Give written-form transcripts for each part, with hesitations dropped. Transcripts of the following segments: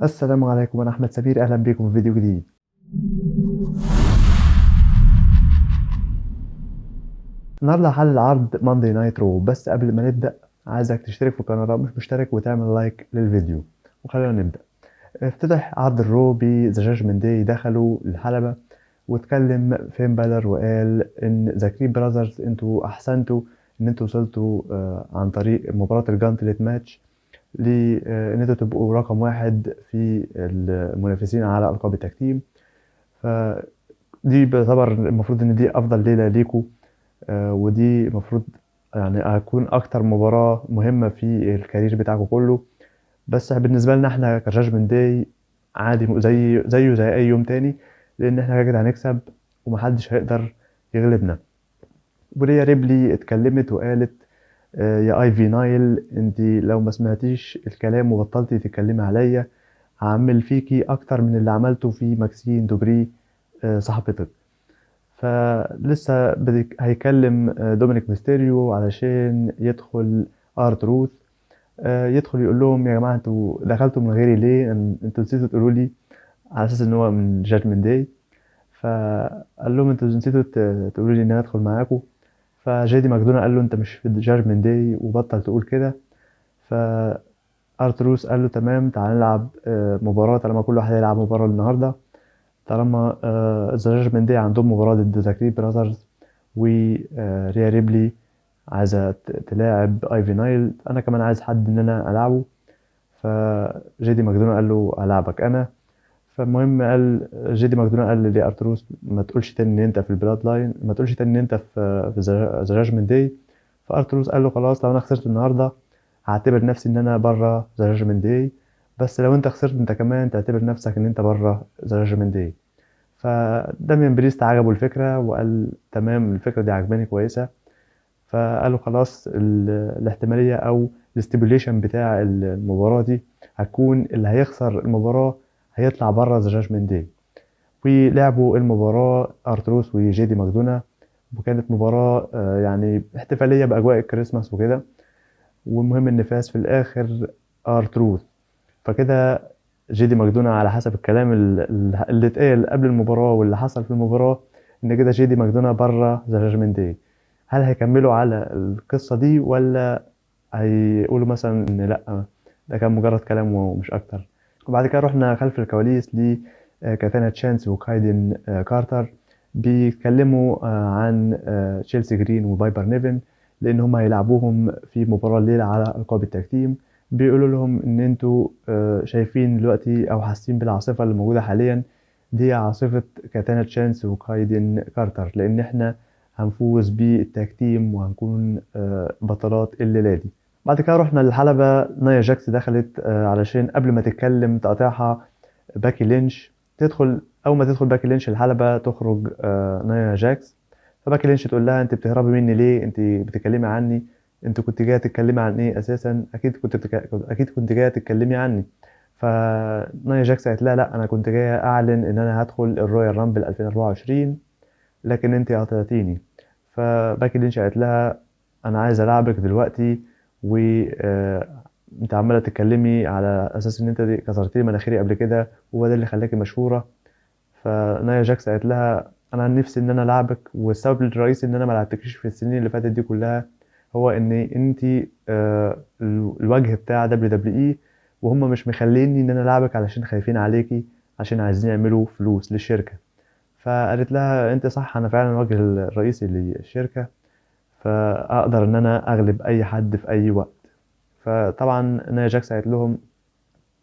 السلام عليكم، أنا أحمد سمير، أهلا بكم في فيديو جديد. النهاردة حل عرض ماندي نايت رو، بس قبل ما نبدأ عايزك تشترك في القناة لو مش مشترك وتعمل لايك للفيديو. وخلينا نبدأ. افتتح عرض الرو بذا جاجمنت داي، دخلوا الحلبة واتكلم فين بالر وقال إن ذا كريد براذرز انتوا أحسنتوا إن انتوا وصلتوا عن طريق مباراة الجانتلت ماتش إن انتوا تبقوا رقم واحد في المنافسين على ألقاب التكتيم. دي بيعتبر المفروض ان دي افضل ليله ليكوا. ودي المفروض يعني هتكون اكتر مباراه مهمه في الكارير بتاعكوا كله. بس بالنسبه لنا احنا كجاجمنت داي عادي، زيه زي اي يوم تاني، لان احنا كده هنكسب ومحدش هيقدر يغلبنا. وريا ريبلي اتكلمت وقالت يا ايفي نايل، انت لو ما سمعتيش الكلام وبطلتي تتكلمي عليا هعمل فيكي اكتر من اللي عملته في ماكسين دوبري صاحبتك. فلسه هيكلم دومينيك ميستيريو علشان يدخل ارتروث. يدخل يقول لهم يا جماعه انتوا دخلتوا من غيري ليه؟ انتوا نسيتوا تقولوا لي على اساس ان هو من جادجمنت داي. فقال لهم انتوا نسيتوا تقولوا لي ان انا ادخل معاكم. فجيدي ماكدونا قال له انت مش في جادجمنت داي وبطل تقول كده. فارتروث قال له تمام، تعال نلعب مباراه طالما كل واحد هيلعب مباراه النهارده. طالما ذا جاجمنت داي عندهم مباراة ضد ذا كريد براذرز وريا ريبلي عايزة تلاعب ايفي نايل، انا كمان عايز حد ان انا العبه. فجيدي ماكدونا قال له العبك انا. فالمهم قال جيدي ماكدونا قال لارتروس ما تقولش تاني ان انت في البلاد لاين، ما تقولش تاني ان انت في ذا جاجمنت داي. فارتروس قال له خلاص، لو انا خسرت النهارده هعتبر نفسي ان انا بره ذا جاجمنت داي، بس لو انت خسرت انت كمان تعتبر نفسك ان انت بره ذا جاجمنت داي. فداميان بريست عجبه الفكرة وقال تمام، الفكرة دي عجباني كويسة. فقالوا خلاص الاحتمالية أو الاستيبوليشن بتاع المباراة دي هتكون اللي هيخسر المباراة هيطلع بره ذا جاجمنت داي. ولعبوا المباراة أرتروس وجيدي ماكدونا، وكانت مباراة يعني احتفالية بأجواء الكريسماس وكده. والمهم إن فاز في الآخر أرتروس. فكده جيدي ماكدونا على حسب الكلام اللي اتقال قبل المباراة واللي حصل في المباراة ان كده جيدي ماكدونا بره ذا جاجمنت داي. هل هيكملوا على القصة دي ولا هيقولوا مثلا ان لا، ده كان مجرد كلام ومش اكتر؟ وبعد كده رحنا خلف الكواليس لكاتانا تشانس وكايدن كارتر بيتكلموا عن تشيلسي جرين وفايبر نيفن، لان هم هيلعبوهم في مباراة الليلة على القاب التكتيم. بيقولوا لهم ان انتوا شايفين دلوقتي او حاسين بالعاصفة اللي موجودة حاليا، دي عاصفة كاتانا تشانس وكايدن كارتر، لان احنا هنفوز بالتكتيم وهنكون بطلات الليلة دي. بعد كده رحنا للحلبة، نايا جاكس دخلت علشان قبل ما تتكلم تقاطعها باكي لينش. تدخل أول ما تدخل باكي لينش الحلبة تخرج نايا جاكس. فباكي لينش تقول لها انت بتهربي مني ليه؟ انت بتتكلمي عني؟ انت كنت جايه تتكلمي عن ايه اساسا؟ اكيد كنت جايه تتكلمي عني. فنايا جاكس قالت لها لا، انا كنت جايه اعلن ان انا هدخل الرويال رامبل 2024، لكن انت قاطعتيني. فباكي لينش قالت لها انا عايز العبك دلوقتي، و انت عماله تتكلمي على اساس ان انت كسرتي لي مناخيري قبل كده وهو ده اللي خلاكي مشهوره. فنايا جاكس قالت لها انا عن نفسي ان انا العبك، والسبب الرئيسي ان انا ما لعبتكيش في السنين اللي فاتت دي كلها هو ان انت الوجه بتاع دبليو دبليو اي، وهم مش مخليني ان انا العبك علشان خايفين عليكي، عشان عايزين يعملوا فلوس للشركه. فقالت لها انت صح، انا فعلا الوجه الرئيسي للشركه، فاقدر ان انا اغلب اي حد في اي وقت. فطبعا نايا جاكس قالت لهم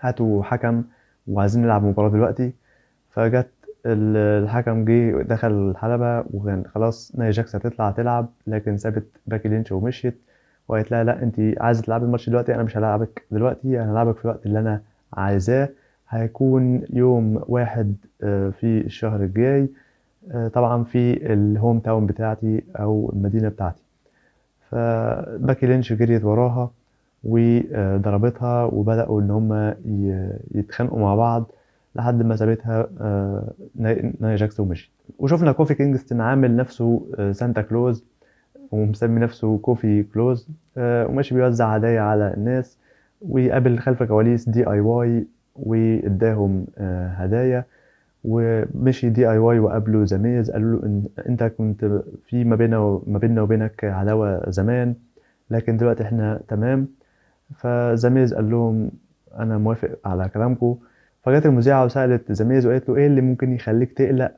هاتوا حكم وعايزين نلعب مباراة دلوقتي. فجت الحكم جه دخل الحلبة وكان خلاص نايا جاكس هتطلع تلعب، لكن سابت باكي لينش ومشيت. وقالت لها لا، انت عايزة تلعبي الماتش دلوقتي، انا مش هلعبك دلوقتي، انا هلعبك في الوقت اللي انا عايزاه. هيكون يوم 1 في الشهر الجاي، طبعا في الهوم تاون بتاعتي او المدينة بتاعتي. فباكي لينش جريت وراها وضربتها وبدأوا إن هما يتخانقوا مع بعض لحد ما سابتها نايا جاكس ومشيت. وشفنا كوفي كينجستون عامل نفسه سانتا كلوز ومسمي نفسه كوفي كلوز، وماشي بيوزع هدايا على الناس. ويقابل خلف كواليس دي اي واي واداهم هدايا، ومشي DIY وقابله زميز قالوا له إن انت كنت في ما بيننا وبينك عداوة زمان، لكن دلوقتي احنا تمام. فزميز قال لهم انا موافق على كلامكم. فجت المذيعة وسألت زميز وقالت له ايه اللي ممكن يخليك تقلق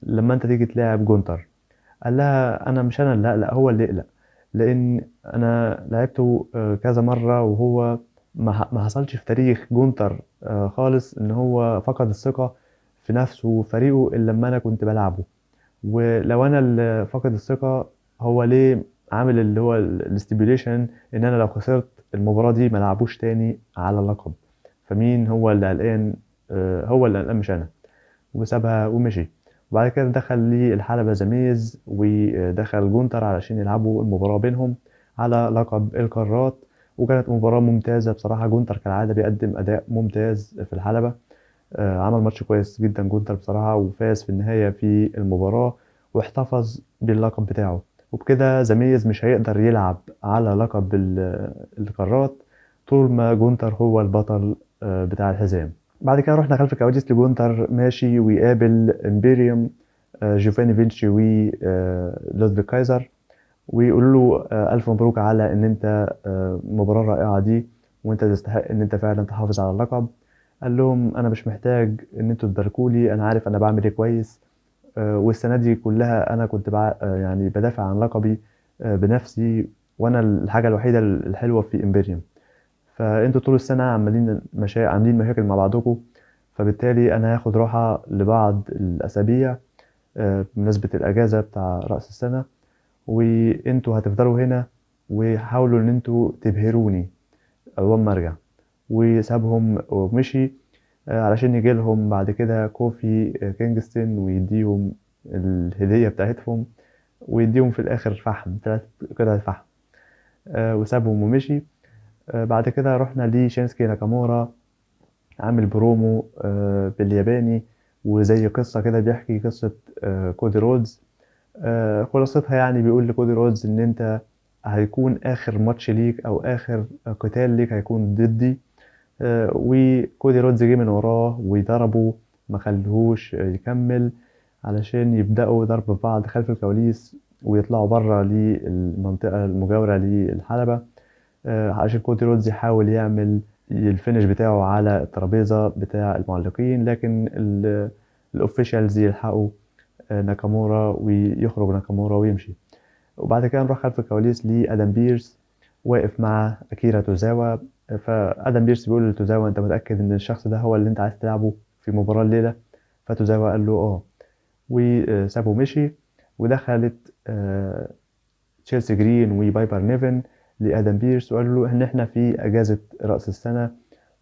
لما انت تيجي تلاعب جونتر؟ قال لها انا مش انا اللي اقلق، هو اللي يقلق، لان انا لعبته كذا مره، وهو ما حصلش في تاريخ جونتر خالص ان هو فقد الثقه في نفسه وفريقه الا لما انا كنت بلعبه. ولو انا اللي فقد الثقه، هو ليه عامل اللي هو الاستيبيوليشن ان انا لو خسرت المباراه دي ما لعبوش تاني على اللقب؟ فمين هو اللي قلقان؟ هو اللي قلقان مش انا. وسابها ومشي. وبعد كده دخل لي الحلبة زميز ودخل جونتر علشان يلعبوا المباراة بينهم على لقب القارات. وكانت مباراة ممتازة بصراحة، جونتر كالعادة بيقدم أداء ممتاز في الحلبة. عمل ماتش كويس جدا جونتر بصراحة، وفاز في النهاية في المباراة واحتفظ باللقب بتاعه. وبكده زميز مش هيقدر يلعب على لقب القارات طول ما جونتر هو البطل بتاع الحزام. بعد كده رحنا خلف الكواليس لجونتر ماشي ويقابل امبيريوم جوفاني فينشي ولودفيج كايزر، ويقولوا له ألف مبروك على إن أنت المباراة الرائعة دي، وأنت تستحق إن أنت فعلا تحافظ على اللقب. قال لهم أنا مش محتاج إن أنتوا تباركوا لي، أنا عارف أنا بعمل إيه كويس. والسنة دي كلها أنا كنت يعني بدافع عن لقبي بنفسي، وأنا الحاجة الوحيدة الحلوة في امبيريوم. فانتوا طول السنة عاملين مشاكل مع بعضكم، فبالتالي انا هاخد راحة لبعض الاسابيع بمناسبة الاجازة بتاع رأس السنة، وانتوا هتفضلوا هنا وحاولوا ان انتوا تبهروني اول ما ارجع. وسابهم ومشي علشان يجي لهم بعد كده كوفي كينجستون ويديهم الهدية بتاعتهم، ويديهم في الاخر فحم 3 قطع فحم. وسابهم ومشي. بعد كده رحنا لشينسكي ناكامورا عامل برومو بالياباني، وزي قصة كده بيحكي قصة كودي رودز. خلاصتها يعني بيقول لكودي رودز ان انت هيكون اخر ماتش ليك او اخر قتال ليك هيكون ضدي. وكودي رودز جه من وراه وضربه، ما خليهوش يكمل علشان يبدأوا ضرب في بعض خلف الكواليس ويطلعوا بره للمنطقة المجاورة للحلبة عشان كودي رودز يحاول يعمل الفينش بتاعه على الترابيزة بتاع المعلقين، لكن الاوفيشالز يلحقوا ناكامورا ويخرج ناكامورا ويمشي. وبعد كده نروح خلف الكواليس لآدم بيرس واقف مع أكيرا توزاوا. فآدم بيرس بيقول لتوزاوا أنت متأكد إن الشخص ده هو اللي أنت عايز تلعبه في مباراة الليلة؟ فتوزاوا قال له وسابه مشي. ودخلت تشيلسي جرين وبايبر نيفن لآدم بيرس وقالوا له إن إحنا في أجازة رأس السنة،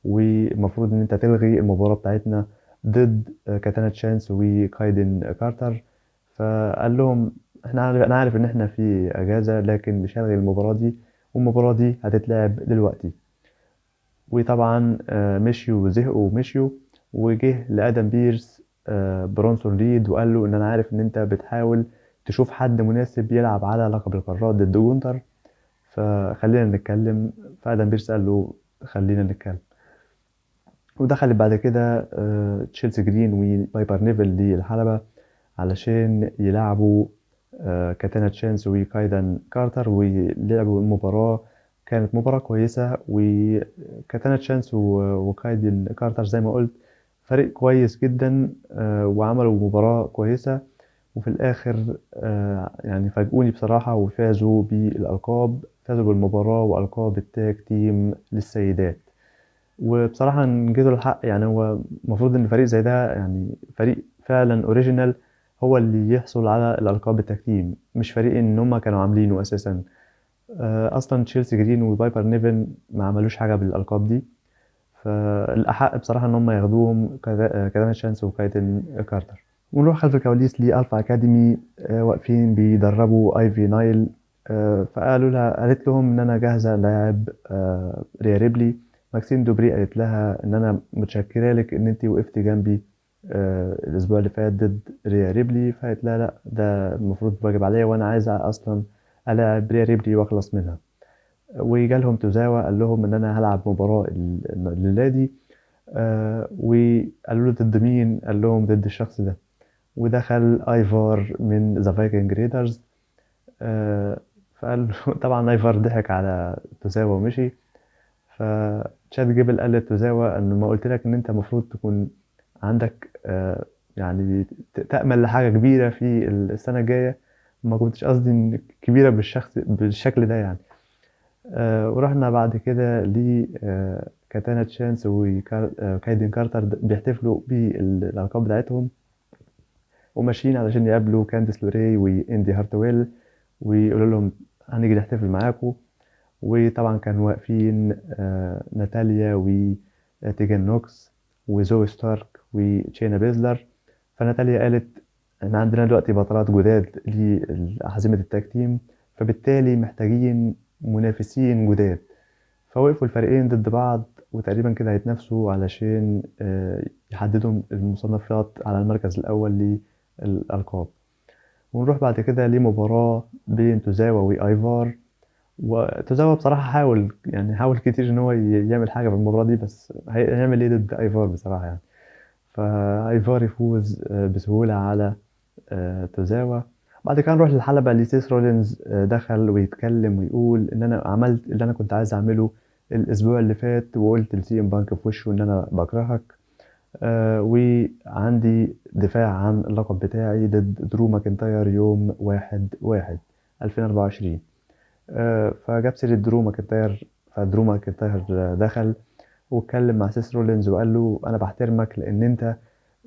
والمفروض إن أنت تلغي المباراة بتاعتنا ضد كاتانا تشانس وكايدن كارتر. فقال لهم أنا عارف إن إحنا في أجازة، لكن مش هلغي المباراة دي، والمباراة دي هتتلعب دلوقتي. وطبعا مشيوا وزهقوا ومشيوا. وجه لآدم بيرس برونسون ريد وقال له إن أنا عارف إن أنت بتحاول تشوف حد مناسب يلعب على لقب القارات ضد جونتر، فخلينا نتكلم. فآدم بيرس قال له خلينا نتكلم. ودخلت بعد كده تشيلسي جرين وبايبر نيفل للحلبة علشان يلعبوا كاتانا تشانس وكايدن كارتر، ولعبوا المباراة. كانت مباراة كويسة، وكاتانا تشانس وكايدن كارتر زي ما قلت فريق كويس جدا وعملوا مباراة كويسة. وفي الآخر يعني فاجئوني بصراحة وفازوا بالألقاب، فازوا بالمباراة وألقاب التاج تيم للسيدات. وبصراحة نجيله الحق، يعني هو المفروض إن فريق زي ده يعني فريق فعلا أوريجينال هو اللي يحصل على الألقاب التاج تيم، مش فريق إن هما كانوا عاملينه أساسا. أصلا تشيلسي جرين وبايبر نيفن ما عملوش حاجة بالألقاب دي، فالأحق بصراحة إن هم ياخدوهم كدانا شانس وكايتن كارتر. ونروح خلف الكواليس لألفا أكاديمي واقفين بيدربوا أيفي نايل. قالت لهم إن أنا جاهزة لاعب ريا ريبلي. ماكسيم دوبري قالت لها إن أنا متشكرة لك إن أنت وقفتي جنبي الأسبوع اللي فات ضد ريا ريبلي. فقالت لها لأ، ده المفروض واجب عليا، وأنا عايزة أصلا ألاعب ريا ريبلي وأخلص منها. وجالهم توزاوا قال لهم إن أنا هلعب مباراة الليلة دي، وقالوا له ضد مين؟ قال لهم ضد الشخص ده. ودخل ايفار من ذا فايكنج ريدرز. فقال له طبعا ايفار ضحك على توزاوا ومشي. فتشات جيبل قال لتوزاوا انه ما قلت لك ان انت المفروض تكون عندك يعني تأمل لحاجة كبيرة في السنة الجاية. ما كنتش قصدي ان كبيرة بالشكل ده يعني. ورحنا بعد كده ل كاتانا تشانس وكايدن كارتر بيحتفلوا بالألقاب بتاعتهم، وماشيين علشان يقابلوا كانديس لوري واندي هارتويل ويقولوا لهم هنيجي نحتفل معاكم. وطبعا كانوا واقفين ناتاليا وتيجان نوكس وزوي ستارك وتشينا بيزلر. فناتاليا قالت احنا عندنا دلوقتي بطلات جداد لحزمة التاج تيم، فبالتالي محتاجين منافسين جداد. فوقفوا الفريقين ضد بعض، وتقريبا كده هيتنافسوا علشان يحددوا المصنفات على المركز الأول للألقاب. ونروح بعد كده لمباراة بين توزاوا وآيفار. وتوزاوا بصراحة حاول كتير إن هو يعمل حاجة في المباراة دي، بس هيعمل إيه ضد آيفار بصراحة يعني. فآيفار يفوز بسهولة على توزاوا. بعد كده نروح للحلبة اللي سيس رولينز دخل ويتكلم ويقول إن أنا عملت اللي أنا كنت عايز أعمله الأسبوع اللي فات، وقلت لسي ام بانك في وشه إن أنا بكرهك. وعندي دفاع عن اللقب بتاعي ضد درو ماكنتاير يوم 1/1/2024. فجاب سيرة درو ماكنتاير. فدرو ماكنتاير دخل واتكلم مع سيس رولينز وقال له أنا بحترمك لأن أنت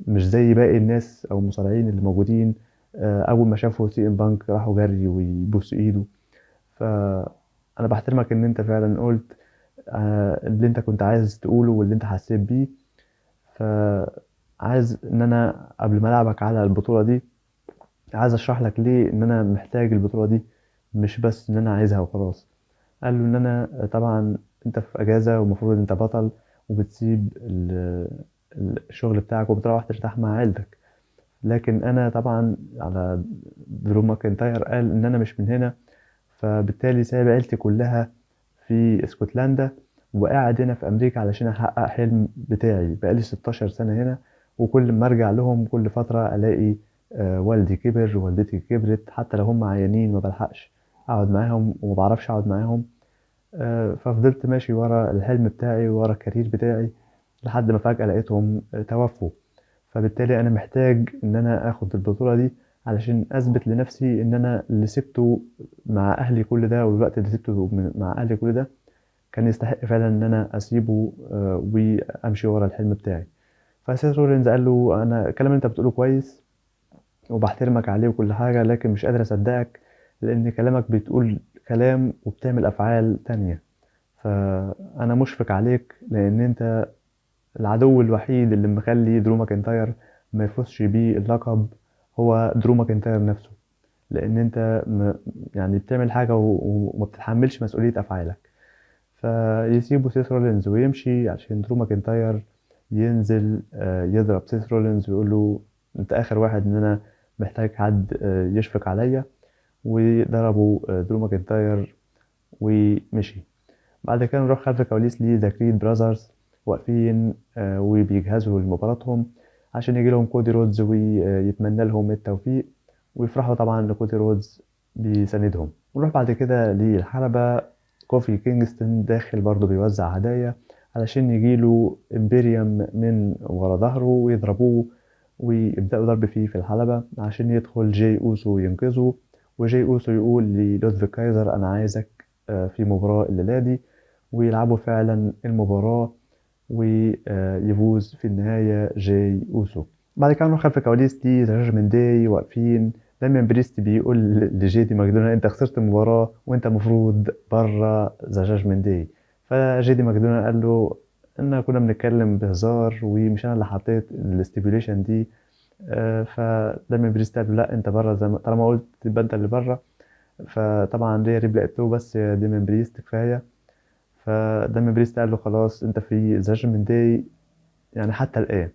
مش زي باقي الناس أو المصارعين اللي موجودين. أول ما شافوا سي ام بانك راحوا جري ويبوسوا إيده. فأنا بحترمك إن أنت فعلا قلت اللي أنت كنت عايز تقوله واللي أنت حسيت بيه. فعايز ان انا قبل ما العبك على البطولة دي عايز اشرح لك ليه ان انا محتاج البطولة دي، مش بس ان انا عايزها وخلاص. قال له ان انا طبعا انت في اجازة ومفروض انت بطل وبتسيب الشغل بتاعك وبتروح ترتاح مع عيلتك. لكن انا طبعا على درو ماكنتاير قال ان انا مش من هنا، فبالتالي سايب عيلتي كلها في اسكتلندا وقاعد هنا في امريكا علشان احقق حلم بتاعي. بقالي 16 سنة هنا، وكل ما ارجع لهم كل فترة الاقي والدي كبر ووالدتي كبرت، حتى لو هم عيانين ما بلحقش اقعد معاهم وما بعرفش اقعد معاهم. ففضلت ماشي ورا الحلم بتاعي ورا الكارير بتاعي لحد ما فجأة لقيتهم توفوا. فبالتالي انا محتاج ان انا اخد البطولة دي علشان اثبت لنفسي ان انا اللي سبته مع اهلي كل ده، والوقت اللي سبته مع اهلي كل ده كان يستحق فعلا ان انا اسيبه وامشي ورا الحلم بتاعي. فسيث رولينز قال له انا الكلام اللي انت بتقوله كويس وبحترمك عليه وكل حاجة، لكن مش قادر اصدقك لان كلامك بتقول كلام وبتعمل افعال تانية. فانا مشفق عليك لان انت العدو الوحيد اللي مخلي درو ماكنتاير ما يفوزش بيه اللقب هو درو ماكنتاير نفسه. لان انت يعني بتعمل حاجة وما بتتحملش مسؤولية افعالك. فيسيبوا سيس رولينز ويمشي عشان درو ماكنتاير ينزل يضرب سيس رولينز ويقول له انت اخر واحد ان انا محتاج حد يشفق عليا. وضربوا درو ماكنتاير ومشي. بعد كده نروح خلف الكواليس لذا كريد براذرز واقفين وبيجهزوا لمباراتهم عشان يجي لهم كودي رودز ويتمنى لهم التوفيق، ويفرحوا طبعا لكودي رودز بيساندهم. ونروح بعد كده للحلبة. كوفي كينجستون داخل برضه بيوزع هدايا علشان يجيله امبيريوم من ورا ظهره ويضربوه ويبدأوا ضرب فيه في الحلبة عشان يدخل جاي أوسو ينقذه. وجاي أوسو يقول للودفيك كايزر أنا عايزك في مباراة الليلة دي، ويلعبوا فعلا المباراة ويفوز في النهاية جاي أوسو. بعد كده نروح خلف الكواليس دي ذا جاجمنت داي واقفين. دايما بريست بيقول لجي دي ماكدونالد انت خسرت المباراة وانت مفروض بره ذا جاجمنت داي. فجي دي ماكدونالد قال له ان كنا بنتكلم بهزار ومش انا اللي حطيت الاستيبيوليشن دي. فدايما بريست قال له لا انت بره، زي ما طالما قلت يبقى انت اللي بره. فطبعا ريا ريبلي قالت له بس يا دايما بريست كفايه. فدايما بريست قال له خلاص انت في ذا جاجمنت داي يعني حتى الان.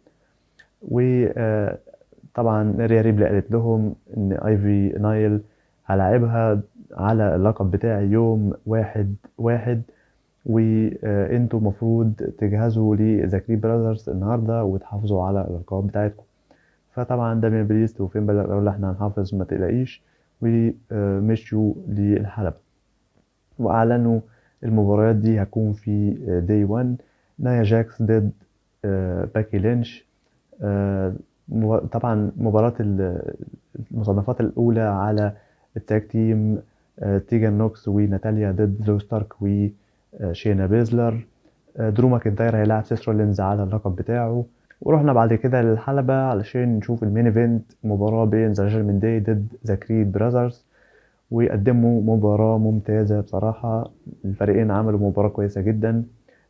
وطبعا ريا ريبلي قالت لهم ان ايفي نايل هلاعبها على اللقب بتاعي يوم 1/1. وانتوا مفروض تجهزوا لذا كريد براذرز النهارده وتحافظوا على الألقاب بتاعتكم. فطبعا داميان بريست وفين بالر قالوا له احنا هنحافظ ما تقلقيش، ومشيوا للحلبة وأعلنوا المباريات دي هتكون في داي 1. نايا جاكس ضد باكي لينش. طبعا مباراة المصنفات الأولى على التاج تيم، تيجان نوكس وناتاليا ضد زو ستارك وشينا بيزلر. درو ماكنتاير هيلاعب سيس رولينز على اللقب بتاعه. ورحنا بعد كده للحلبة علشان نشوف المين ايفنت، مباراة بين ذا جادجمنت داي ضد ذا كريد براذرز. وقدموا مباراة ممتازة بصراحة، الفريقين عملوا مباراة كويسة جدا،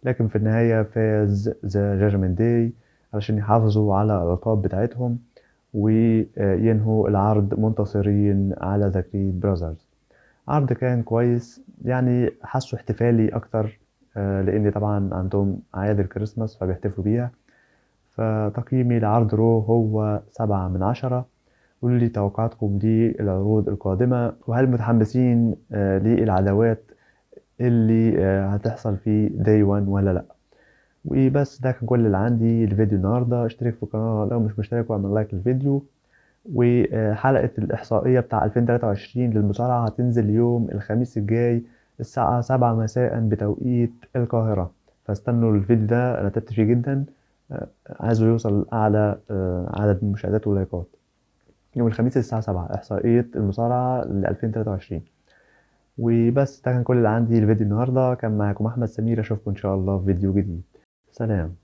لكن في النهاية فاز ذا جادجمنت داي علشان يحافظوا على الألقاب بتاعتهم وينهوا العرض منتصرين على ذا كريد براذرز. عرض كان كويس، يعني حسه احتفالي أكتر، لأن طبعا عندهم أعياد الكريسماس فبيحتفلوا بيها. فتقييمي لعرض رو هو 7/10. قولوا لي توقعاتكم للعروض القادمة، وهل متحمسين للعداوات اللي هتحصل في داي 1 ولا لأ. وبس ده كان كل اللي عندي الفيديو النهاردة. اشترك في القناة لو مش مشترك واعمل لايك للفيديو. وحلقة الإحصائية بتاع 2023 للمصارعة هتنزل يوم الخميس الجاي الساعة 7 مساء بتوقيت القاهرة، فاستنوا الفيديو ده، أنا تعبت فيه جدا، عايزه يوصل لأعلى عدد مشاهدات ولايكات. يوم الخميس الساعة 7 إحصائية المصارعة ل 2023. وبس ده كان كل اللي عندي الفيديو النهاردة. كان معاكم أحمد سمير، أشوفكم إن شاء الله في فيديو جديد. سلام.